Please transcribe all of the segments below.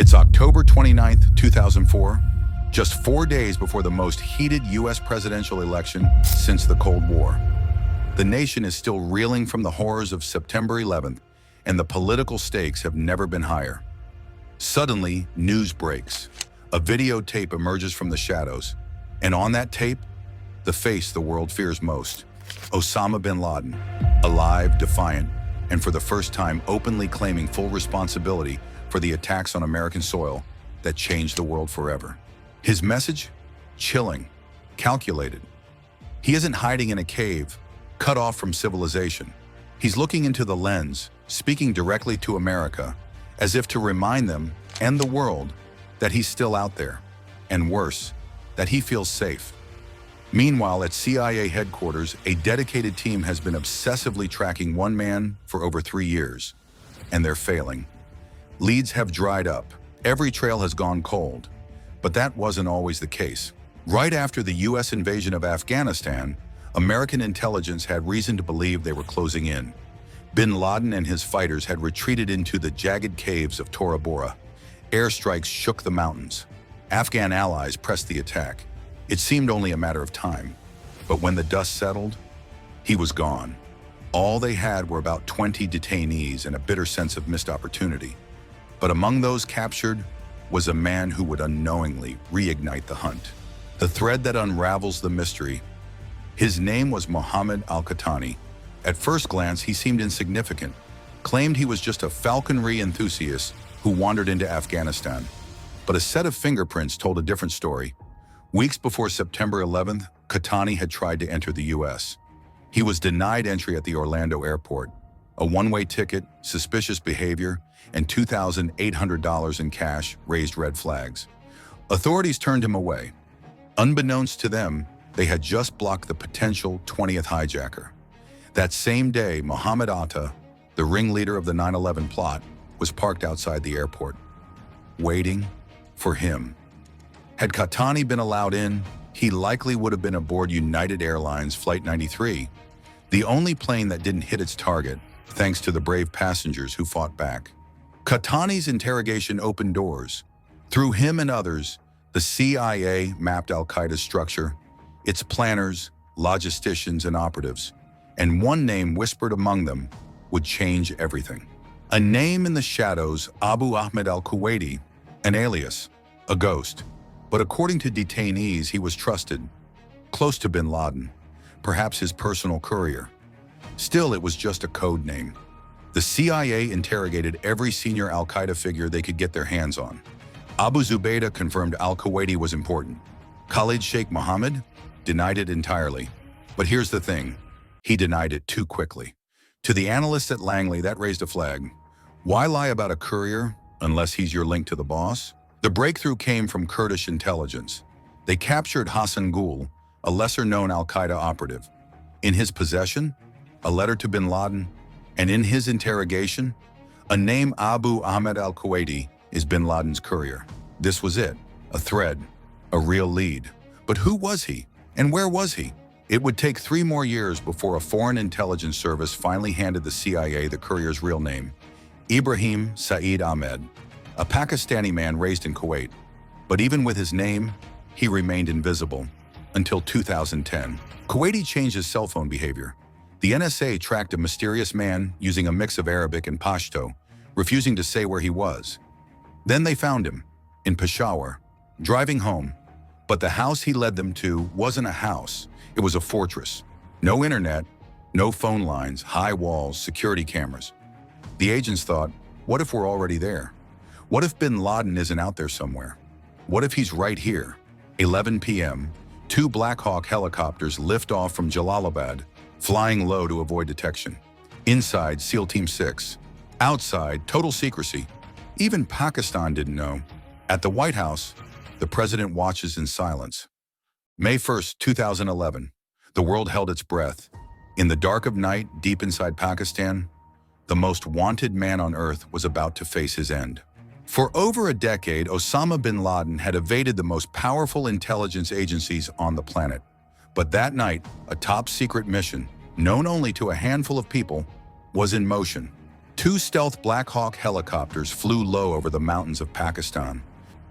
It's October 29th, 2004, just 4 days before the most heated U.S. presidential election since the Cold War. The nation is still reeling from the horrors of September 11th, and the political stakes have never been higher. Suddenly, news breaks. A videotape emerges from the shadows, and on that tape, the face the world fears most. Osama bin Laden, alive, defiant, and for the first time openly claiming full responsibility for the attacks on American soil that changed the world forever. His message? Chilling, calculated. He isn't hiding in a cave, cut off from civilization. He's looking into the lens, speaking directly to America, as if to remind them and the world that he's still out there, and worse, that he feels safe. Meanwhile, at CIA headquarters, a dedicated team has been obsessively tracking one man for over 3 years, and they're failing. Leads have dried up. Every trail has gone cold. But that wasn't always the case. Right after the U.S. invasion of Afghanistan, American intelligence had reason to believe they were closing in. Bin Laden and his fighters had retreated into the jagged caves of Tora Bora. Airstrikes shook the mountains. Afghan allies pressed the attack. It seemed only a matter of time. But when the dust settled, he was gone. All they had were about 20 detainees and a bitter sense of missed opportunity. But among those captured was a man who would unknowingly reignite the hunt. The thread that unravels the mystery. His name was Mohammed al-Qahtani. At first glance, he seemed insignificant, claimed he was just a falconry enthusiast who wandered into Afghanistan. But a set of fingerprints told a different story. Weeks before September 11th, Qahtani had tried to enter the U.S. He was denied entry at the Orlando airport. A one-way ticket, suspicious behavior, and $2,800 in cash raised red flags. Authorities turned him away. Unbeknownst to them, they had just blocked the potential 20th hijacker. That same day, Mohammed Atta, the ringleader of the 9/11 plot, was parked outside the airport, waiting for him. Had Qahtani been allowed in, he likely would have been aboard United Airlines Flight 93, the only plane that didn't hit its target, thanks to the brave passengers who fought back. Qahtani's interrogation opened doors. Through him and others, the CIA mapped al-Qaeda's structure, its planners, logisticians, and operatives, and one name whispered among them would change everything. A name in the shadows, Abu Ahmed al-Kuwaiti, an alias, a ghost. But according to detainees, he was trusted, close to bin Laden, perhaps his personal courier. Still, it was just a code name. The CIA interrogated every senior al-Qaeda figure they could get their hands on. Abu Zubaydah confirmed al-Kuwaiti was important. Khalid Sheikh Mohammed denied it entirely. But here's the thing, he denied it too quickly. To the analysts at Langley, that raised a flag. Why lie about a courier unless he's your link to the boss? The breakthrough came from Kurdish intelligence. They captured Hassan Gul, a lesser-known al-Qaeda operative. In his possession, a letter to bin Laden, and in his interrogation, a name Abu Ahmed al-Kuwaiti is bin Laden's courier. This was it, a thread, a real lead. But who was he? And where was he? It would take 3 more years before a foreign intelligence service finally handed the CIA the courier's real name, Ibrahim Saeed Ahmed, a Pakistani man raised in Kuwait. But even with his name, he remained invisible until 2010. Kuwaiti changed his cell phone behavior. The NSA tracked a mysterious man using a mix of Arabic and Pashto, refusing to say where he was. Then they found him, in Peshawar, driving home. But the house he led them to wasn't a house, it was a fortress. No internet, no phone lines, high walls, security cameras. The agents thought, what if we're already there? What if bin Laden isn't out there somewhere? What if he's right here? 11 p.m., 2 Black Hawk helicopters lift off from Jalalabad, flying low to avoid detection. Inside, SEAL Team 6. Outside, total secrecy. Even Pakistan didn't know. At the White House, the president watches in silence. May 1st, 2011. The world held its breath. In the dark of night, deep inside Pakistan, the most wanted man on earth was about to face his end. For over a decade, Osama bin Laden had evaded the most powerful intelligence agencies on the planet. But that night, a top-secret mission, known only to a handful of people, was in motion. Two stealth Black Hawk helicopters flew low over the mountains of Pakistan.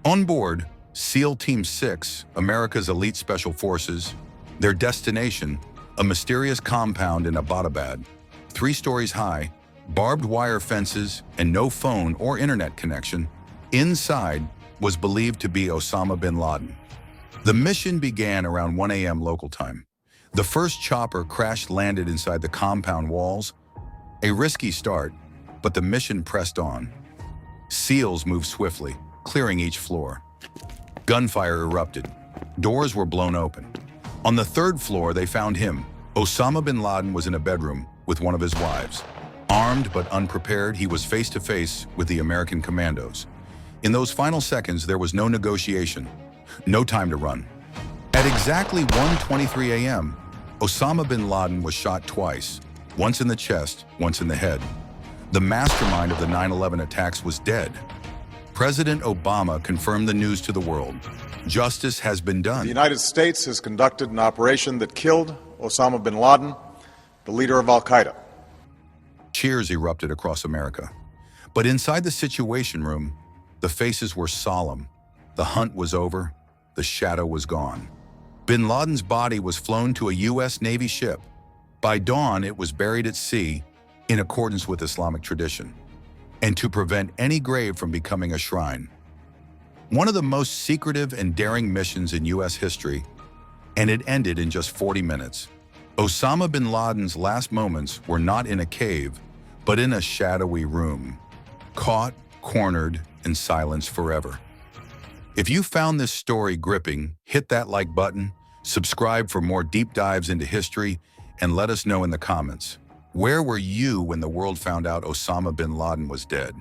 On board, SEAL Team 6, America's elite special forces, their destination, a mysterious compound in Abbottabad, 3 stories high, barbed wire fences, and no phone or internet connection. Inside was believed to be Osama bin Laden. The mission began around 1 a.m. local time. The first chopper crash-landed inside the compound walls. A risky start, but the mission pressed on. SEALs moved swiftly, clearing each floor. Gunfire erupted. Doors were blown open. On the 3rd floor, they found him. Osama bin Laden was in a bedroom with one of his wives. Armed but unprepared, he was face-to-face with the American commandos. In those final seconds, there was no negotiation, no time to run. At exactly 1:23 a.m., Osama bin Laden was shot twice, once in the chest, once in the head. The mastermind of the 9/11 attacks was dead. President Obama confirmed the news to the world. Justice has been done. The United States has conducted an operation that killed Osama bin Laden, the leader of Al-Qaeda. Cheers erupted across America. But inside the Situation Room, the faces were solemn. The hunt was over. The shadow was gone. Bin Laden's body was flown to a U.S. Navy ship. By dawn, it was buried at sea in accordance with Islamic tradition, and to prevent any grave from becoming a shrine. One of the most secretive and daring missions in U.S. history, and it ended in just 40 minutes. Osama bin Laden's last moments were not in a cave, but in a shadowy room, caught, cornered, and silenced forever. If you found this story gripping, hit that like button, subscribe for more deep dives into history, and let us know in the comments. Where were you when the world found out Osama bin Laden was dead?